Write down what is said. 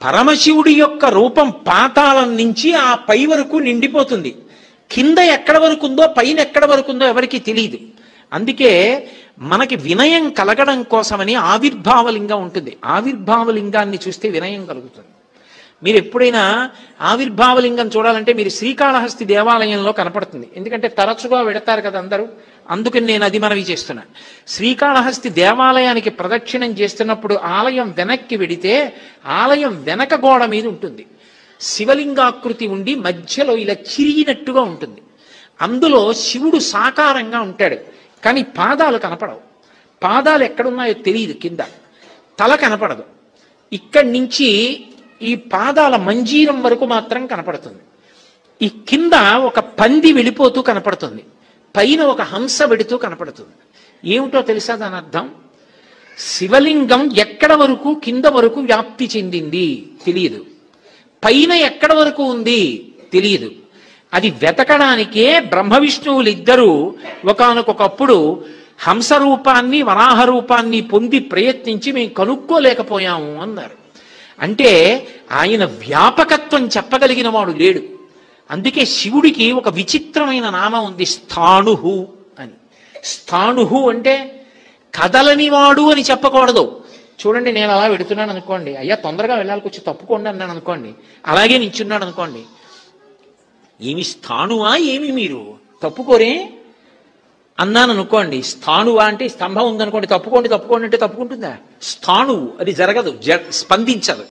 పరమశివుడి యొక్క రూపం పాతాళం నుంచి ఆ పై వరకు నిండిపోతుంది. కింద ఎక్కడ వరకు ఉందో పైన ఎక్కడ వరకు ఉందో ఎవరికి తెలియదు. అందుకే మనకి వినయం కలగడం కోసమని ఆవిర్భావలింగం ఉంటుంది. ఆవిర్భావలింగాన్ని చూస్తే వినయం కలుగుతుంది. మీరు ఎప్పుడైనా ఆవిర్భావలింగం చూడాలంటే మీరు శ్రీకాళహస్తి దేవాలయంలో కనపడుతుంది. ఎందుకంటే తరచుగా వెడతారు కదా అందరూ, అందుకని నేను అది మనవి చేస్తున్నా. శ్రీకాళహస్తి దేవాలయానికి ప్రదక్షిణం చేస్తున్నప్పుడు ఆలయం వెనక్కి వెడితే ఆలయం వెనక గోడ మీద ఉంటుంది శివలింగాకృతి ఉండి మధ్యలో ఇలా చిరిగినట్టుగా ఉంటుంది. అందులో శివుడు సాకారంగా ఉంటాడు, కానీ పాదాలు కనపడవు. పాదాలు ఎక్కడున్నాయో తెలియదు, కింద తల కనపడదు. ఇక్కడి నుంచి ఈ పాదాల మంజీరం వరకు మాత్రం కనపడుతుంది. ఈ కింద ఒక పంది వెళ్ళిపోతూ కనపడుతుంది, పైన ఒక హంస వెడుతూ కనపడుతుంది. ఏమిటో తెలుసా దాని అర్థం? శివలింగం ఎక్కడ వరకు కింద వరకు వ్యాప్తి చెందింది తెలియదు, పైన ఎక్కడ వరకు ఉంది తెలియదు. అది వెతకడానికే బ్రహ్మ విష్ణువులు ఇద్దరూ ఒకానొకప్పుడు హంస రూపాన్ని వరాహ రూపాన్ని పొంది ప్రయత్నించి మేము కనుక్కోలేకపోయాము అన్నారు. అంటే ఆయన వ్యాపకత్వం చెప్పగలిగిన వాడు లేడు. అందుకే శివుడికి ఒక విచిత్రమైన నామం ఉంది, స్థాణుహు అని. స్థాణుహు అంటే కదలనివాడు అని చెప్పకూడదు. చూడండి, నేను అలా వెడుతున్నాను అనుకోండి, అయ్యా తొందరగా వెళ్ళాలి వచ్చి తప్పుకోండి అన్నాను అనుకోండి, అలాగే నించున్నాడు అనుకోండి, ఏమి స్థాణువా ఏమి మీరు తప్పుకోరే అన్నాను అనుకోండి. స్థాణువా అంటే స్తంభం ఉందనుకోండి, తప్పుకోండి తప్పుకోండి అంటే తప్పుకుంటుందా? స్థాణువు అది జరగదు, స్పందించదు.